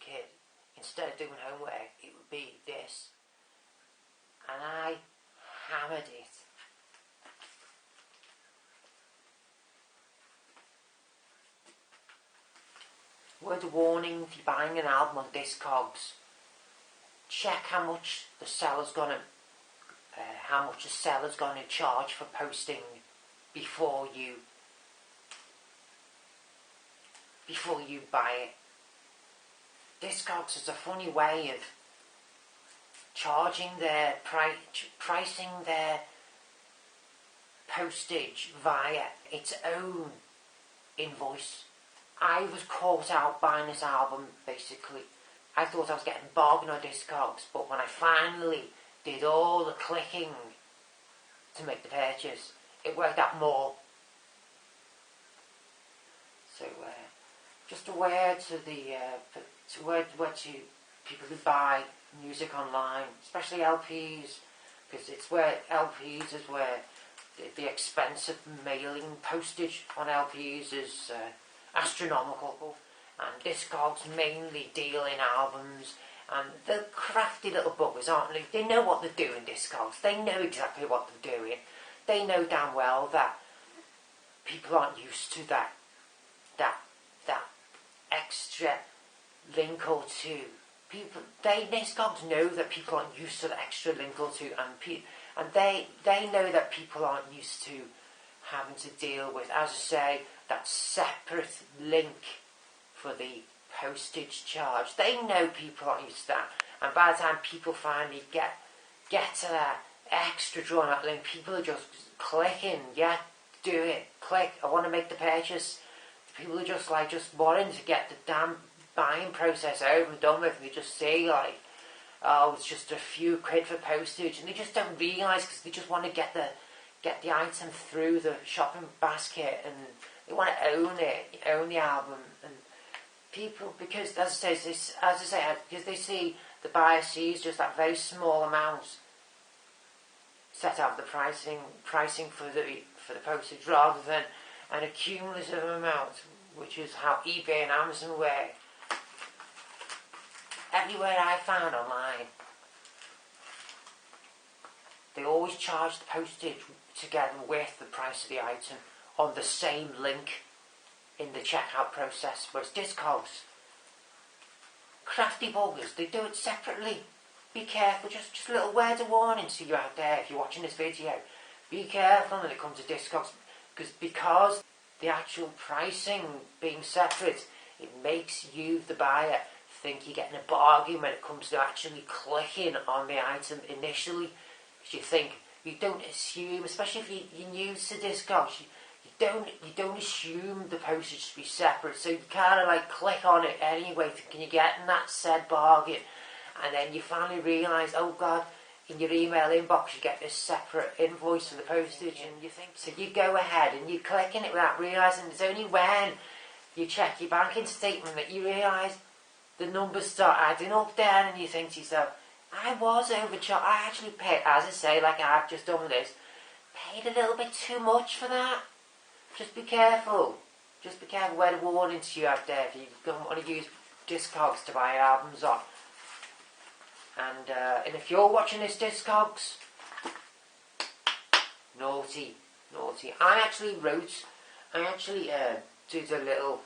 kid, instead of doing homework, it would be this. And I hammered it. Word of warning, if you're buying an album on discogs, check how much the seller's gonna charge for posting before you buy it. Discogs is a funny way of charging their pricing their postage via its own invoice. I was caught out buying this album, basically. I thought I was getting bargain on discogs, but when I finally did all the clicking to make the purchase, it worked out more. So, just a word to to people who buy music online, especially LPs, because it's where LPs is where the expensive mailing postage on LPs is astronomical, and discogs mainly deal in albums, and the crafty little buggers, aren't they? They know what they're doing, discogs. They know exactly what they're doing. They know damn well that people aren't used to that extra link or two. Discogs know that people aren't used to the extra link or two, and they know that people aren't used to having to deal with, as I say, that separate link for the postage charge. They know people aren't used to that, and by the time people finally get to that extra drawn out link, people are just clicking, yeah, do it, click, I want to make the purchase. People are just wanting to get the damn buying process over and done with, and they just say oh, it's just a few quid for postage, and they just don't realise, because they just want to get the item through the shopping basket, and they want to own the album. And people, because as I say, because they see the buyer sees just that very small amount set out the pricing for the postage, rather than an accumulative amount, which is how eBay and Amazon work. Everywhere I found online, they always charge the postage together with the price of the item on the same link in the checkout process, whereas discogs, crafty buggers, they do it separately. Be careful, just a little word of warning to you out there if you're watching this video. Be careful when it comes to discogs, because the actual pricing being separate, it makes you, the buyer, think you're getting a bargain when it comes to actually clicking on the item initially. Because you don't assume, especially if you're new to discogs, you don't assume the postage to be separate, so you kind of click on it anyway, thinking you're getting that said bargain, and then you finally realise, oh God, in your email inbox you get this separate invoice for the postage, and you think, so you go ahead and you click on it without realising. It's only when you check your banking statement that you realise the numbers start adding up there, and you think to yourself, I was overcharged. I actually paid, as I say, like I've just done with this, paid a little bit too much for that. Just be careful. Just be careful. Word of warning to you out there if you don't want to use discogs to buy albums on. And if you're watching this, discogs, naughty. I actually did a little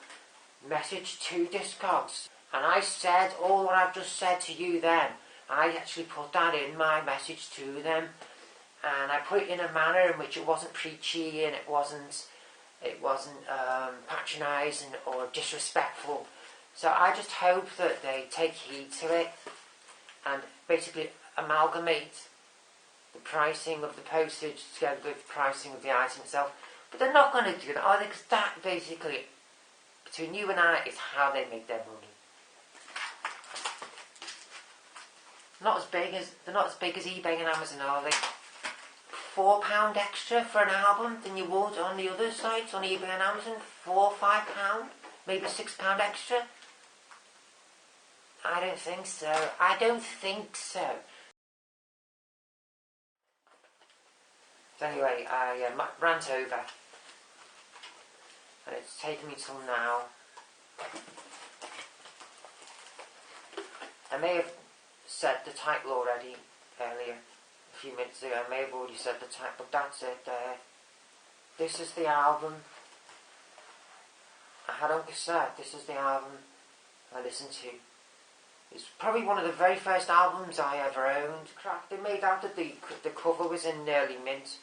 message to discogs, and I said all what I've just said to you then. I actually put that in my message to them, and I put it in a manner in which it wasn't preachy, and it wasn't patronising or disrespectful. So I just hope that they take heed to it and basically amalgamate the pricing of the postage together with the pricing of the item itself. But they're not going to do that, are they? Because that basically, between you and I, is how they make their money. They're not as big as eBay and Amazon, are they? £4 extra for an album than you would on the other sites, on eBay and Amazon. £4, £5, maybe £6 extra. I don't think so. So anyway, I rant over, and it's taken me till now. I may have said the title already earlier, a few minutes ago. I may have already said the title, but that's it there. This is the album I had on cassette. This is the album I listened to. It's probably one of the very first albums I ever owned. They made out that the cover was in nearly mint.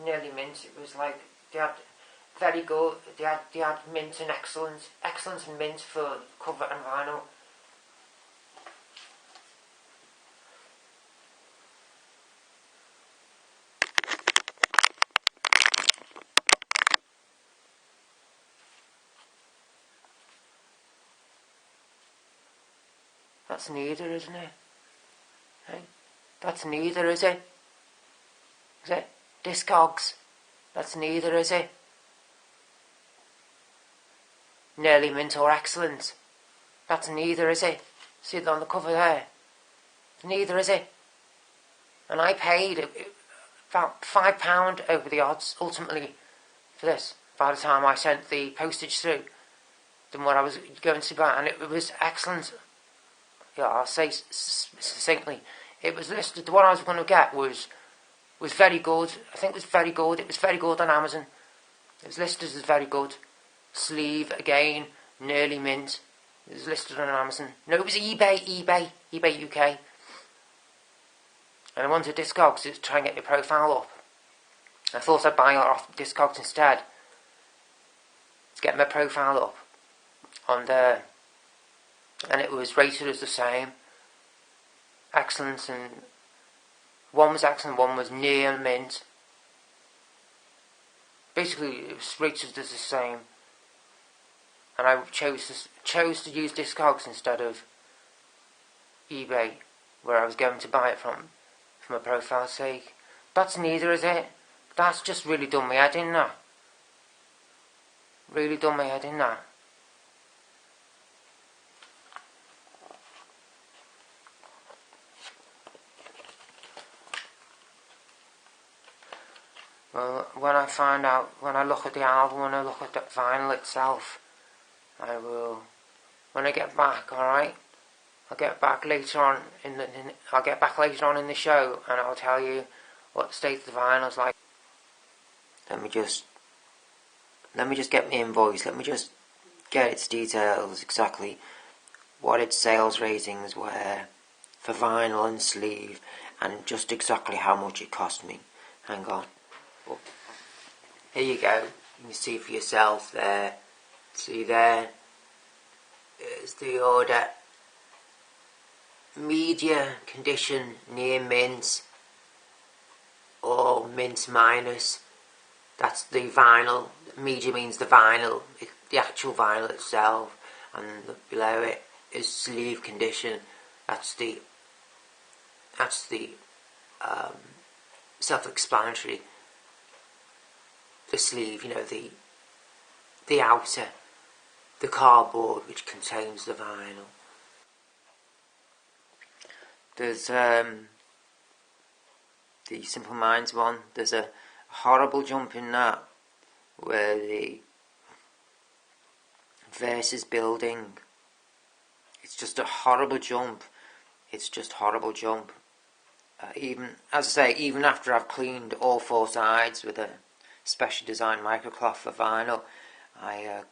Nearly mint. It was like they had very good. They had mint and excellence and mint for cover and vinyl. That's neither, isn't it? Hey? That's neither, is it? Is it? Discogs. That's neither, is it? Nearly mint or excellent. That's neither, is it? See it on the cover there? Neither, is it? And I paid about £5 over the odds, ultimately, for this, by the time I sent the postage through, than what I was going to buy. And it was excellent. Yeah, I'll say succinctly, it was listed. The one I was going to get was very good. I think it was very good. It was very good on Amazon. It was listed as very good. Sleeve again, nearly mint. It was listed on Amazon. No, it was eBay UK. And I wanted Discogs to try and get your profile up. I thought I'd buy it off Discogs instead to get my profile up on there. And it was rated as the same. Excellent, and one was excellent, one was near mint. Basically, it was rated as the same. And I chose to use Discogs instead of eBay, where I was going to buy it from, for my profile's sake. That's neither, is it? That's just really done my head in, that. Really done my head in, that. Well, when I look at the album, when I look at the vinyl itself, I will, when I get back, alright? I'll get back later on in the show, and I'll tell you what the state of the vinyl's like. Let me just get my invoice, let me just get its details, exactly what its sales ratings were for vinyl and sleeve, and just exactly how much it cost me. Hang on. Here you go. You can see for yourself there. See there. There's the order. Media condition near mint or mint minus. That's the vinyl. Media means the vinyl, the actual vinyl itself, and below it is sleeve condition. That's the self-explanatory. The sleeve, you know, the outer, the cardboard which contains the vinyl. There's the Simple Minds one. There's a horrible jump in that where the verse is building. It's just a horrible jump. It's just horrible jump. Even, as I say, even after I've cleaned all four sides with a specially designed microcloth for vinyl, I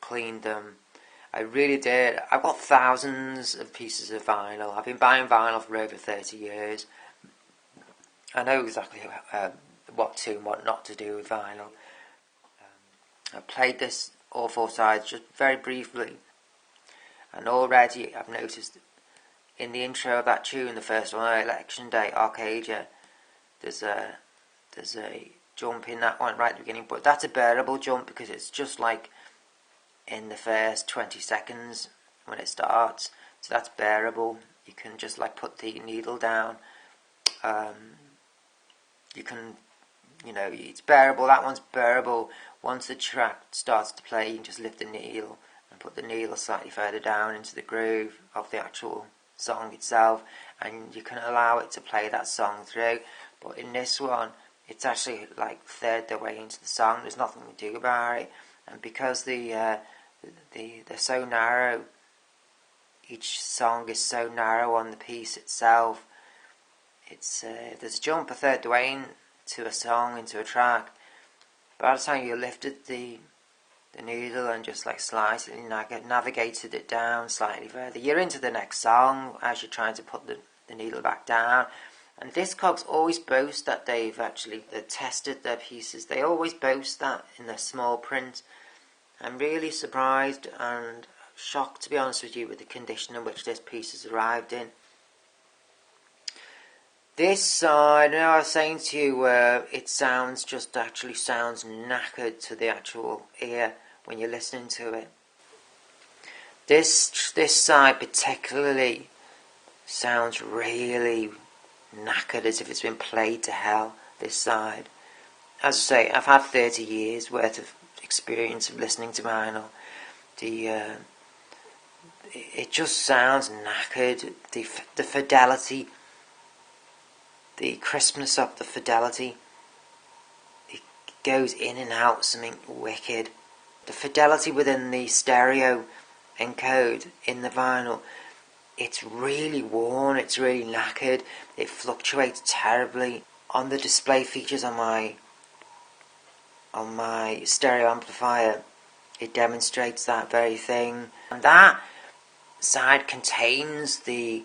cleaned them. I really did. I've got thousands of pieces of vinyl. I've been buying vinyl for over 30 years. I know exactly what to and what not to do with vinyl. I played this all four sides just very briefly, and already I've noticed in the intro of that tune, the first one, Election Day, Arcadia, there's a jump in that one right at the beginning, but that's a bearable jump because it's just like in the first 20 seconds when it starts, so that's bearable. You can just like put the needle down. You can, you know, it's bearable. That one's bearable. Once the track starts to play, you can just lift the needle and put the needle slightly further down into the groove of the actual song itself, and you can allow it to play that song through. But in this one, it's actually like third the way into the song. There's nothing to do about it, and because they're so narrow, each song is so narrow on the piece itself. It's there's a jump a third way into a song, into a track. By the time you lifted the needle and just like slightly navigated it down slightly further, you're into the next song as you're trying to put the needle back down. And discogs always boast that they've tested their pieces. They always boast that in their small print. I'm really surprised and shocked, to be honest with you, with the condition in which this piece has arrived in. This side, I was saying to you, it sounds knackered to the actual ear when you're listening to it. This side particularly sounds really knackered, as if it's been played to hell, this side. As I say, I've had 30 years worth of experience of listening to vinyl. It just sounds knackered. The fidelity, the crispness of the fidelity, it goes in and out something wicked. The fidelity within the stereo encode in the vinyl, it's really worn, it's really knackered, it fluctuates terribly. On the display features on my stereo amplifier, it demonstrates that very thing. And that side contains the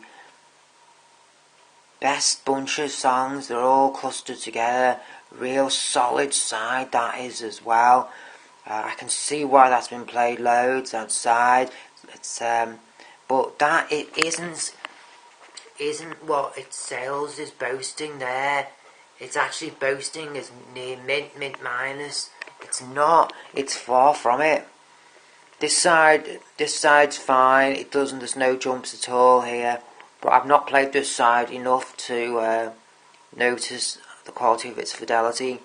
best bunch of songs. They're all clustered together. Real solid side that is as well. I can see why that's been played loads outside. It's but that it isn't what its sales is boasting there. It's actually boasting as near mint minus. It's not. It's far from it. This side's fine. There's no jumps at all here. But I've not played this side enough to notice the quality of its fidelity.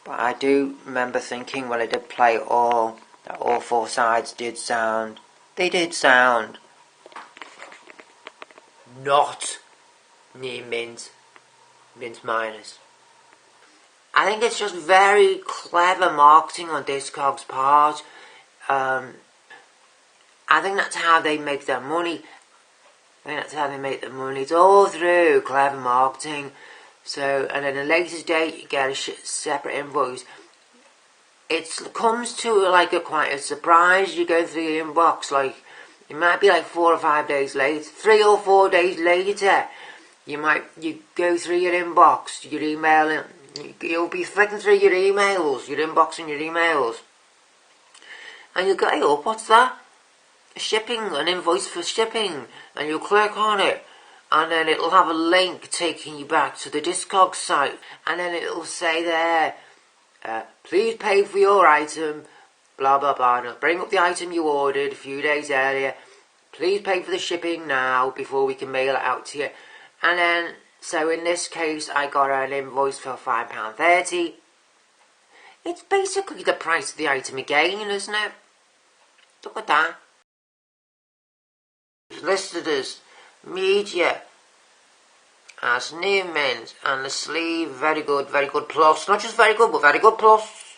But I do remember thinking when I did play all, that all four sides did sound. They did sound not near mint minus. I think it's just very clever marketing on Discogs' part. I think that's how they make their money. It's all through clever marketing. So, and at a later date, you get a separate invoice. It comes to like quite a surprise. You go through your inbox, like it might be like 4 or 5 days later, 3 or 4 days later. You go through your inbox, your email, you'll be flicking through your emails, your inbox and your emails, and you go, hey, oh, what's that? An invoice for shipping, and you'll click on it, and then it'll have a link taking you back to the Discogs site, and then it'll say there, please pay for your item, blah blah blah, and it'll bring up the item you ordered a few days earlier. Please pay for the shipping now before we can mail it out to you. And then, so in this case, I got an invoice for £5.30. It's basically the price of the item again, isn't it? Look at that. Listed as media, as new mint, and the sleeve, very good plus. Not just very good, but very good plus.